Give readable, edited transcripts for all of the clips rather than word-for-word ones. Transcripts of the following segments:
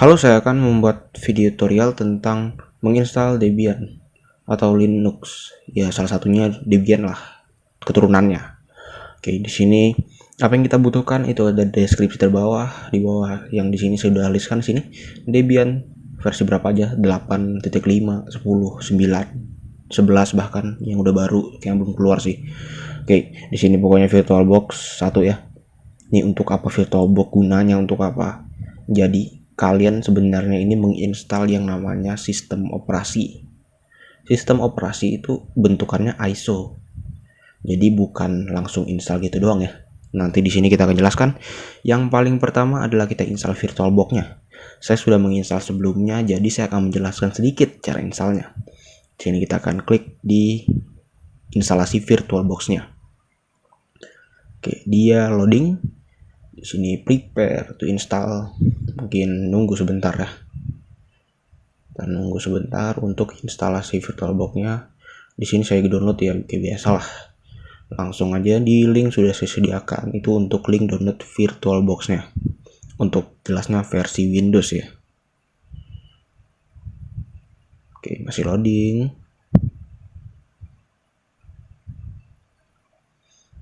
Halo, saya akan membuat video tutorial tentang menginstal Debian atau Linux. Ya, salah satunya Debian lah, keturunannya. Oke, di sini apa yang kita butuhkan itu ada deskripsi terbawah, di bawah yang di sini saya sudah tuliskan di sini. Debian versi berapa aja? 8.5, 10, 9, 11 bahkan yang udah baru yang belum keluar sih. Oke, di sini pokoknya VirtualBox 1 ya. Ini untuk apa VirtualBox, gunanya untuk apa? Jadi kalian sebenarnya ini menginstal yang namanya sistem operasi. Sistem operasi itu bentukannya ISO. Jadi bukan langsung install gitu doang ya. Nanti di sini kita akan jelaskan. Yang paling pertama adalah kita install VirtualBox-nya. Saya sudah menginstal sebelumnya, jadi saya akan menjelaskan sedikit cara installnya. Di sini kita akan klik di instalasi VirtualBox-nya. Oke, dia loading. Di sini prepare to install. Mungkin nunggu sebentar ya. Kita nunggu sebentar untuk instalasi VirtualBox-nya. Di sini saya download ya, kayak biasa lah. Langsung aja di link sudah saya sediakan. Itu untuk link download VirtualBox-nya. Untuk jelasnya versi Windows ya. Oke, masih loading.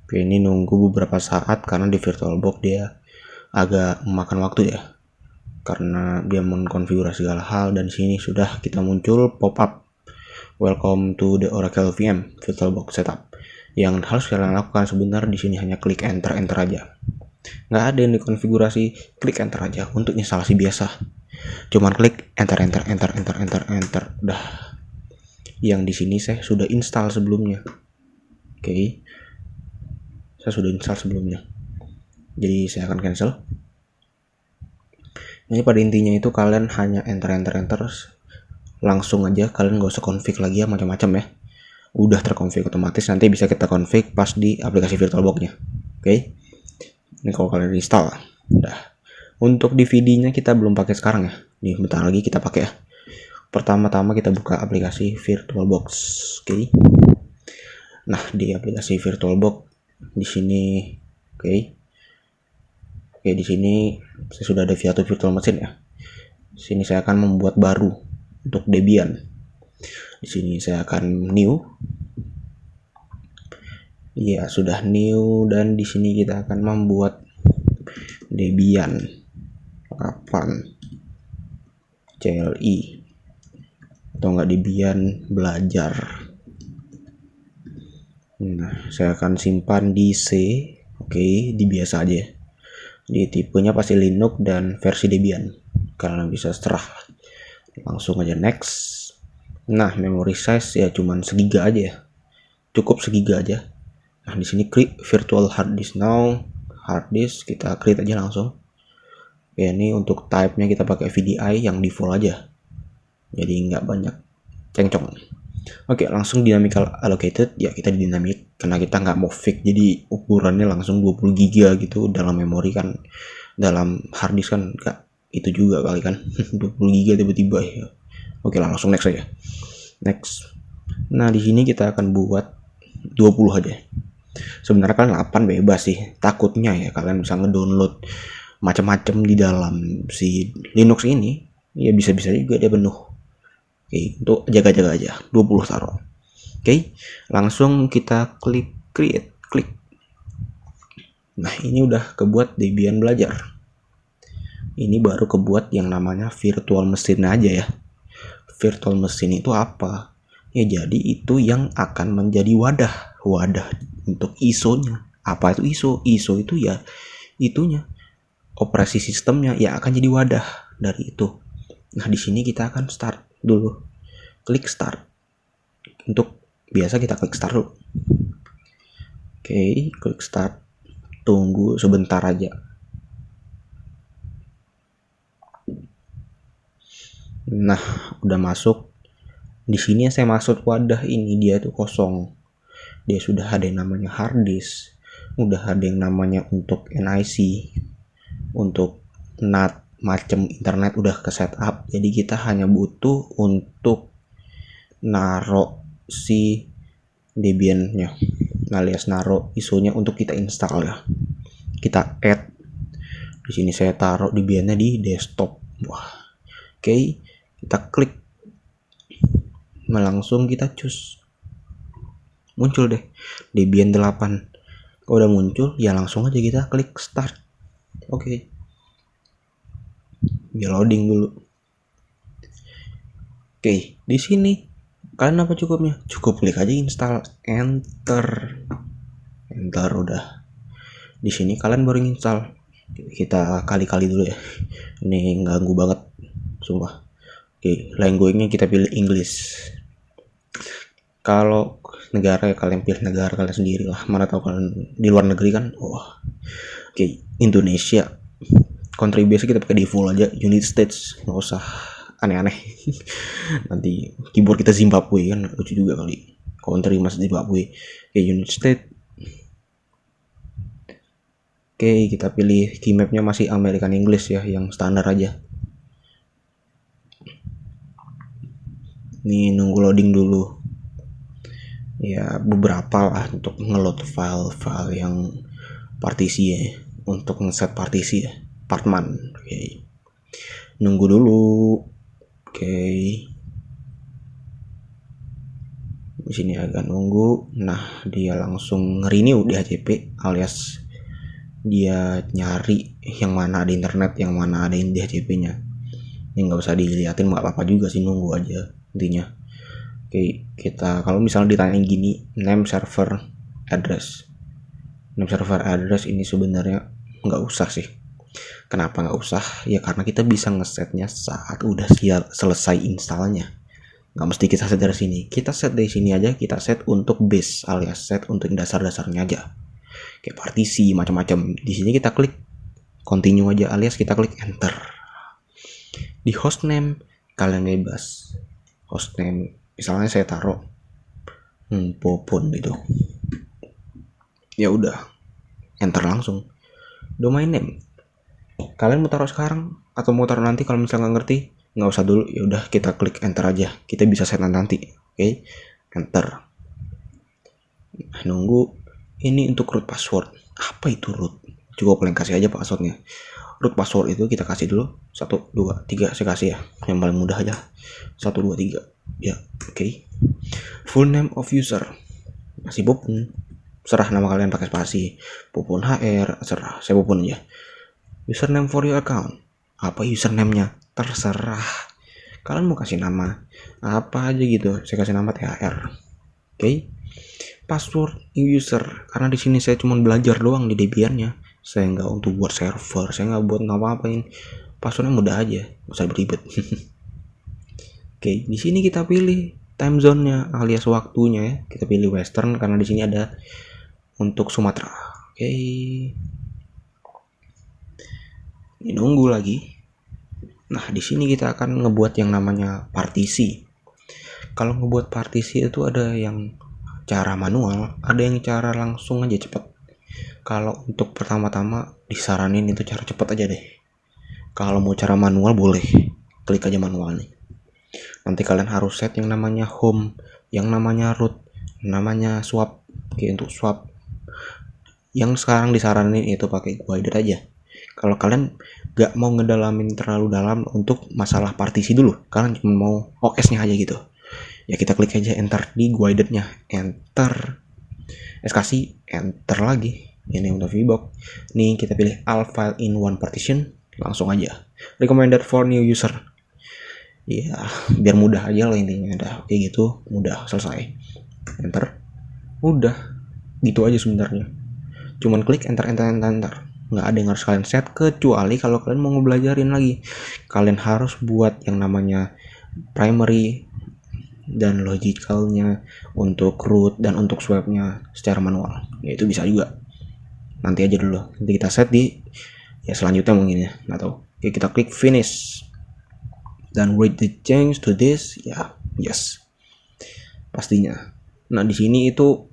Oke, ini nunggu beberapa saat karena di VirtualBox dia agak memakan waktu ya. Karena dia mengkonfigurasi segala hal, dan di sini sudah kita muncul pop-up Welcome to the Oracle VM VirtualBox Setup. Yang harus kalian lakukan sebenarnya di sini hanya klik enter aja. Nggak ada yang dikonfigurasi, klik enter aja untuk instalasi biasa. Cuman klik enter. Udah. Yang di sini saya sudah install sebelumnya. Oke. Saya sudah install sebelumnya. Jadi saya akan cancel. Ini pada intinya itu kalian hanya enter. Langsung aja, kalian nggak usah config lagi ya macam-macam ya. Udah terkonfig otomatis, nanti bisa kita config pas di aplikasi VirtualBox-nya. Oke. Ini kalau kalian install. Udah. Untuk DVD-nya kita belum pakai sekarang ya. Nih bentar lagi kita pakai ya. Pertama-tama kita buka aplikasi VirtualBox. Oke. Nah, di aplikasi VirtualBox di sini oke, di sini saya sudah ada Viato Virtual Machine ya. Di sini saya akan membuat baru untuk Debian. Di sini saya akan new. Ya, sudah new, dan di sini kita akan membuat Debian 8 CLI atau enggak Debian belajar. Nah, saya akan simpan di C. Oke, di biasa aja. Di tipenya pasti Linux dan versi Debian. Kalian bisa seterah. Langsung aja next. Nah, memory size ya cuman segiga aja ya. Cukup segiga aja. Nah, di sini klik virtual hard disk now. Hard disk kita create aja langsung. Ya, ini untuk type-nya kita pakai VDI yang default aja. Jadi nggak banyak cengcong. Oke, langsung dynamical allocated. Ya, kita dinamik karena kita nggak mau fix, jadi ukurannya langsung 20 GB gitu. Dalam memori kan, dalam hard disk kan nggak itu juga kali kan. 20 GB tiba-tiba ya. Oke, langsung next aja. Next. Nah, di sini kita akan buat 20 aja. Sebenarnya kan 8 bebas sih. Takutnya ya kalian bisa ngedownload macam-macam di dalam si Linux ini. Ya bisa-bisa juga dia penuh. Oke, untuk jaga-jaga aja 20 taruh. Oke, langsung kita klik create, klik. Nah, ini udah kebuat Debian belajar. Ini baru kebuat yang namanya virtual machine aja ya. Virtual machine itu apa? Ya, jadi itu yang akan menjadi wadah untuk ISO-nya. Apa itu ISO? ISO itu ya itunya, operasi sistemnya ya akan jadi wadah dari itu. Nah, di sini kita akan start dulu. Klik start. Untuk biasa kita klik start dulu. Oke, klik start. Tunggu sebentar aja. Nah, udah masuk. Di sini saya maksud wadah ini dia tuh kosong. Dia sudah ada yang namanya hard disk, udah ada yang namanya untuk NIC, untuk NAT, macam internet udah ke setup. Jadi kita hanya butuh untuk naro si Debian-nya, alias naro ISO-nya untuk kita install ya. Kita add. Di sini saya taruh Debian-nya di desktop. Wah, Oke, kita klik, langsung kita choose, muncul deh Debian 8. Kalau udah muncul ya langsung aja kita klik start. Oke, biar loading dulu. Oke, di sini kalian apa cukupnya? Cukup klik aja install, enter udah. Di sini kalian baru install. Kita kali-kali dulu ya. Ini ganggu banget, sumpah. Oke, language-nya kita pilih English. Kalau negara ya kalian pilih negara kalian sendiri lah. Mana tahu kalian di luar negeri kan. Oke, Indonesia. Country base kita pakai default aja, United States, nggak usah aneh-aneh. Nanti keyboard kita Zimbabwe kan lucu juga kali. Country mas Zimbabwe. Oke, United States. Oke, kita pilih key mapnya masih American English ya, yang standar aja. Ini nunggu loading dulu. Ya beberapa lah untuk ngeload file-file yang partisi ya, untuk ngeset partisi ya, partman. Oke. Nunggu dulu. Oke. Di sini agak nunggu. Nah, dia langsung renew di HCP, alias dia nyari yang mana ada internet, yang mana ada di HCP-nya. Ini nggak usah dilihatin, nggak apa-apa juga sih, nunggu aja intinya. Oke, kita kalau misalnya ditanyain gini, name server address. Name server address ini sebenarnya nggak usah sih. Kenapa nggak usah? Ya karena kita bisa ngesetnya saat udah selesai installnya. Nggak mesti kita set dari sini. Kita set dari sini aja, kita set untuk base alias set untuk dasar-dasarnya aja. Kayak partisi macam-macam. Di sini kita klik continue aja alias kita klik enter. Di hostname kalian bebas. Hostname misalnya saya taruh popon gitu. Ya udah, enter langsung. Domain name kalian mau taruh sekarang atau mau taruh nanti, kalau misalnya nggak ngerti nggak usah dulu, ya udah kita klik enter aja, kita bisa set nanti. Oke, enter. Nunggu. Ini untuk root password. Apa itu root? Cukup kalian kasih aja passwordnya. Root password itu kita kasih dulu 1, 2, 3. Saya kasih ya, yang paling mudah aja 1, 2, 3 ya. Oke. Full name of user masih Popon, serah nama kalian pakai spasi, Popon HR, serah, saya Popon aja. Username for your account, apa username-nya terserah kalian mau kasih nama apa aja gitu, saya kasih nama THR. Oke. Password user, karena di sini saya cuma belajar doang di Debian-nya, saya nggak untuk buat server, saya nggak buat ngapa-ngapain. Passwordnya mudah aja, nggak usah beribet. Oke, di sini kita pilih time zone-nya alias waktunya ya, kita pilih Western karena di sini ada untuk Sumatera. Oke, ini nunggu lagi. Nah, di sini kita akan ngebuat yang namanya partisi. Kalau ngebuat partisi itu ada yang cara manual, ada yang cara langsung aja cepet. Kalau untuk pertama-tama disaranin itu cara cepet aja deh. Kalau mau cara manual boleh, klik aja manual nih. Nanti kalian harus set yang namanya home, yang namanya root, namanya swap. Oke, untuk swap yang sekarang disaranin itu pakai guided aja. Kalau kalian gak mau ngedalamin terlalu dalam untuk masalah partisi dulu, kalian cuma mau OS-nya aja gitu, ya kita klik aja enter di guided-nya, enter, kasih enter lagi. Ini untuk VBox nih, kita pilih all file in one partition, langsung aja recommended for new user. Ya biar mudah aja loh intinya, udah kayak gitu, mudah, selesai, enter, udah gitu aja sebenarnya, cuman klik enter. Nggak ada yang harus kalian set, kecuali kalau kalian mau ngebelajarin lagi, kalian harus buat yang namanya primary dan logicalnya untuk root dan untuk swapnya secara manual, ya itu bisa juga, nanti aja dulu, nanti kita set di ya selanjutnya mungkin ya, nggak tahu. Oke, kita klik finish dan read the change to this ya, yes pastinya. Nah di sini itu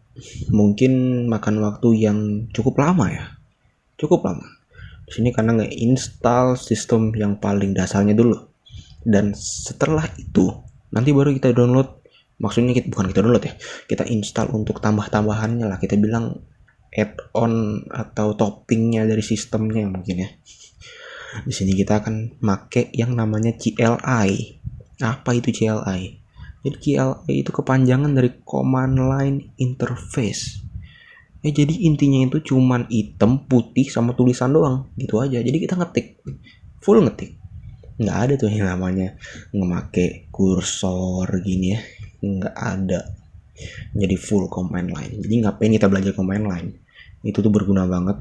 mungkin makan waktu yang cukup lama ya, cukup lama di sini karena nge-install sistem yang paling dasarnya dulu, dan setelah itu nanti baru kita download, maksudnya bukan kita download ya, kita install untuk tambah-tambahannya lah, kita bilang add-on atau toppingnya dari sistemnya mungkin ya. Di sini kita akan make yang namanya CLI. Apa itu CLI? Jadi CLI itu kepanjangan dari Command Line Interface. Jadi intinya itu cuman hitam, putih, sama tulisan doang, gitu aja. Jadi kita ngetik, full ngetik. Nggak ada tuh yang namanya ngemake kursor gini ya, nggak ada. Jadi full command line. Jadi ngapain kita belajar command line? Itu tuh berguna banget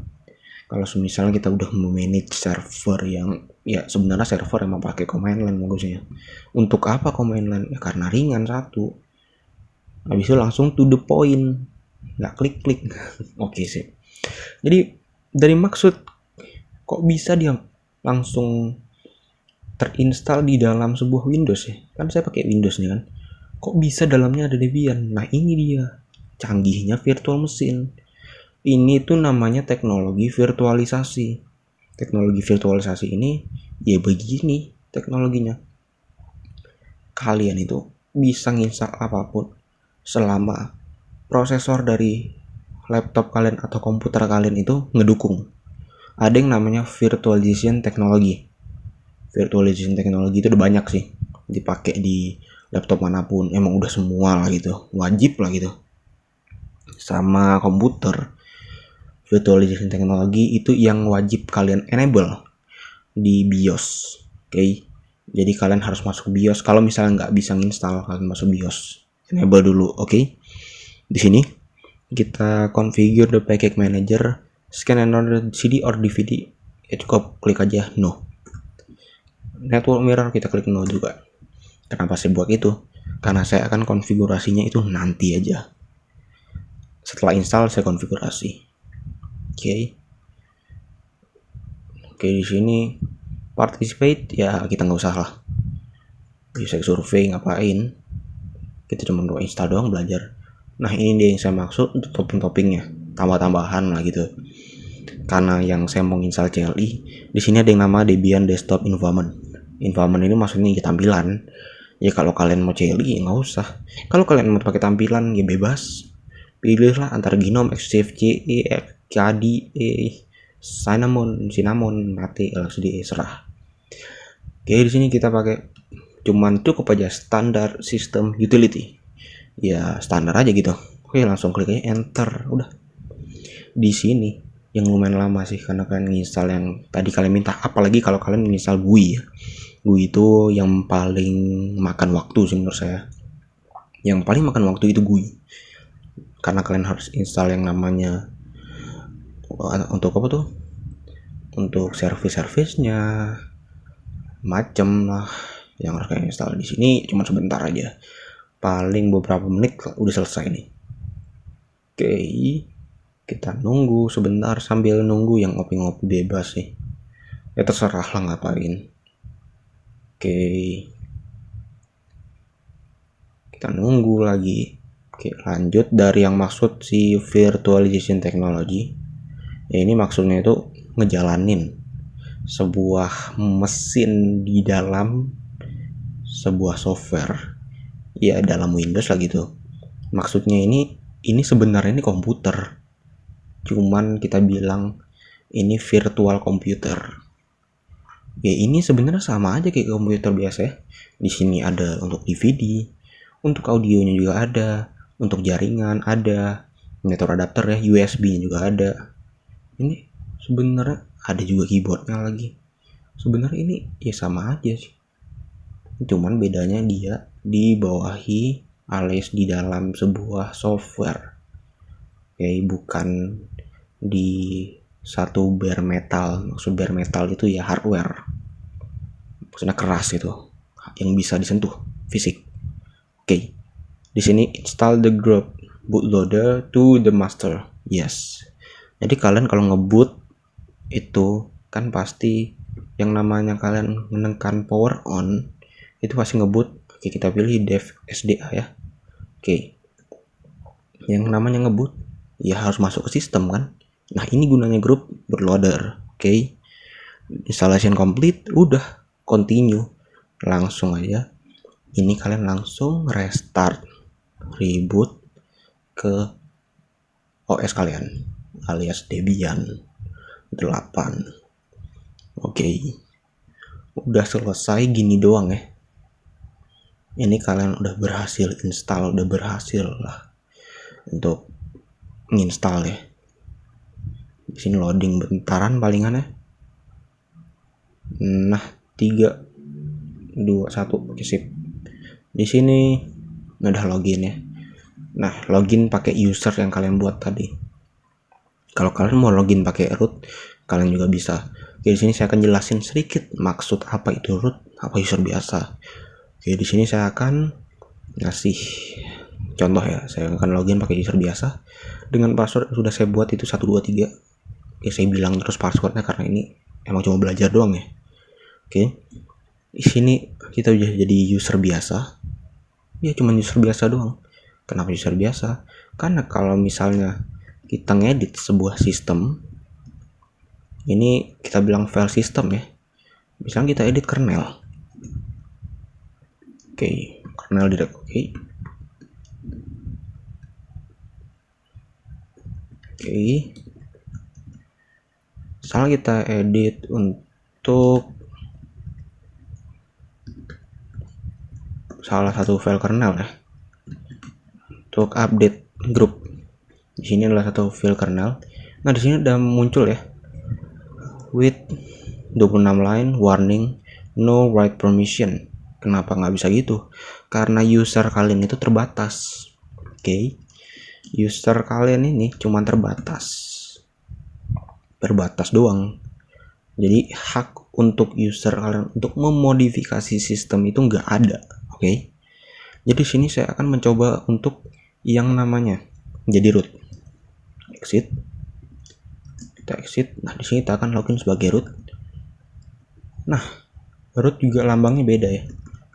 kalau misalnya kita udah memanage server yang ya sebenarnya server emang pakai command line bagusnya. Untuk apa command line? Ya karena ringan satu. Habis itu langsung to the point. Nggak klik-klik. Oke sih. Jadi dari maksud kok bisa dia langsung terinstall di dalam sebuah Windows ya? Kan saya pakai Windows nih kan. Kok bisa dalamnya ada Debian? Nah ini dia canggihnya virtual machine. Ini tuh namanya teknologi virtualisasi. Teknologi virtualisasi ini ya begini teknologinya. Kalian itu bisa nginstal apapun selama prosesor dari laptop kalian atau komputer kalian itu ngedukung. Ada yang namanya virtualization teknologi. Virtualization teknologi itu udah banyak sih dipakai di laptop manapun, emang udah semua lah gitu, wajib lah gitu. Sama komputer, virtualization teknologi itu yang wajib kalian enable di BIOS. Oke. Jadi kalian harus masuk BIOS. Kalau misalnya nggak bisa nginstal, kalian masuk BIOS. Enable dulu, oke. Di sini kita configure the package manager, scan and download CD or DVD. Ya cukup klik aja no. Network mirror kita klik no juga. Kenapa saya buat itu? Karena saya akan konfigurasinya itu nanti aja. Setelah install saya konfigurasi. Oke, di sini participate ya kita nggak usah lah. Bisa survei ngapain? Kita cuma install doang belajar. Nah ini dia yang saya maksud untuk topping-toppingnya, tambah-tambahan lah gitu. Karena yang saya mau install CLI, di sini ada yang nama Debian Desktop Environment. Environment ini maksudnya tampilan. Ya kalau kalian mau CLI nggak usah. Kalau kalian mau pakai tampilan ya bebas. Pilihlah antara Gnome, XFCE, KDE, Cinnamon, Mate, LXDE, serah. Oke, di sini kita pakai cuman cukup aja standar system utility. Ya standar aja gitu. Oke, langsung klik aja enter, udah. Di sini yang lumayan lama sih karena kalian nginstal yang tadi kalian minta, apalagi kalau kalian nginstal GUI ya. GUI itu yang paling makan waktu sih menurut saya. Yang paling makan waktu itu GUI. Karena kalian harus install yang namanya untuk apa tuh? Untuk service-servicenya macem lah yang harus kalian install. Di sini cuma sebentar aja. Paling beberapa menit udah selesai nih. Oke. Kita nunggu sebentar, sambil nunggu yang ngopi-ngopi bebas sih. Ya terserah lah ngapain. Oke. Kita nunggu lagi. Oke, lanjut dari yang maksud si virtualization technology. Ya ini maksudnya itu ngejalanin sebuah mesin di dalam sebuah software. Ya dalam Windows lah gitu. Maksudnya ini sebenarnya ini komputer. Cuman kita bilang ini virtual computer. Ya ini sebenarnya sama aja kayak komputer biasa ya. Di sini ada untuk DVD, untuk audionya juga ada, untuk jaringan ada, monitor adapter ya, USB-nya juga ada. Ini sebenarnya ada juga keyboardnya lagi. Sebenarnya ini ya sama aja sih. Cuman bedanya dia dibawahi alias di dalam sebuah software. Ya bukan di satu bare metal. Maksud bare metal itu ya hardware, maksudnya keras itu yang bisa disentuh fisik. Oke. Di sini install the group bootloader to the master. Yes. Jadi kalian kalau ngebut itu kan pasti yang namanya kalian menekan power on itu pasti ngebut. Oke, kita pilih dev SDA ya. Oke. Yang namanya ngebut ya harus masuk ke sistem kan. Nah ini gunanya grup bootloader. Oke. Installation complete, udah continue. Langsung aja. Ini kalian langsung restart, reboot ke OS kalian alias Debian 8. Oke, udah selesai gini doang ya. Ini kalian udah berhasil install, udah berhasil lah untuk menginstal ya. Di sini loading bentaran palingan ya. Nah, 3 2 1 oke sip. Di sini udah login ya. Nah, login pakai user yang kalian buat tadi. Kalau kalian mau login pakai root, kalian juga bisa. Oke, di sini saya akan jelasin sedikit maksud apa itu root, apa user biasa. Oke, di sini saya akan ngasih contoh ya. Saya akan login pakai user biasa dengan password yang sudah saya buat itu 123. Oke, saya bilang terus passwordnya karena ini emang cuma belajar doang ya. Oke, di sini kita udah jadi user biasa. Ya, cuma user biasa doang. Kenapa user biasa? Karena kalau misalnya kita ngedit sebuah sistem, ini kita bilang file system ya. Misalnya kita edit kernel. Oke, kernel direct oke. Oke. Misalnya kita edit untuk salah satu file kernel ya. Untuk update grup. Di sini adalah satu file kernel. Nah, di sini udah muncul ya. With 26 line warning no write permission. Kenapa nggak bisa gitu? Karena user kalian itu terbatas. Oke. User kalian ini cuma terbatas doang. Jadi hak untuk user kalian untuk memodifikasi sistem itu nggak ada. Oke. Jadi sini saya akan mencoba untuk yang namanya jadi root. Exit. Kita exit. Nah, di sini kita akan login sebagai root. Nah, root juga lambangnya beda ya.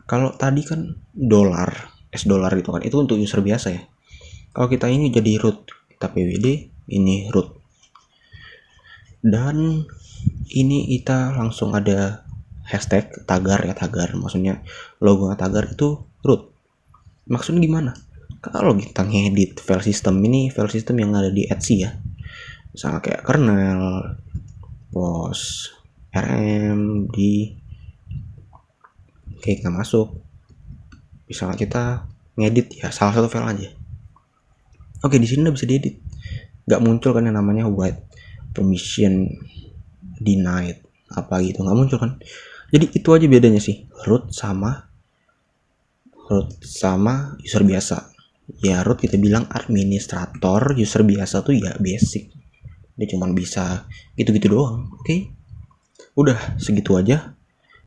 Kalau tadi kan $, $, gitu kan. Itu untuk user biasa ya. Kalau kita ini jadi root, kita pwd, ini root. Dan ini kita langsung ada hashtag tagar ya, tagar. Maksudnya logo tagar itu root. Maksudnya gimana? Kalau kita ngedit file system, ini file system yang ada di Etsy ya. Misalnya kayak kernel, pos, rm, di. Oke, kita masuk. Misalnya kita ngedit ya salah satu file aja. Oke, di sini udah bisa diedit. Gak muncul kan yang namanya write permission denied apa gitu, nggak muncul kan. Jadi itu aja bedanya sih root sama user biasa. Ya, root kita bilang administrator, user biasa tuh ya basic, dia cuma bisa gitu-gitu doang. Oke, udah segitu aja.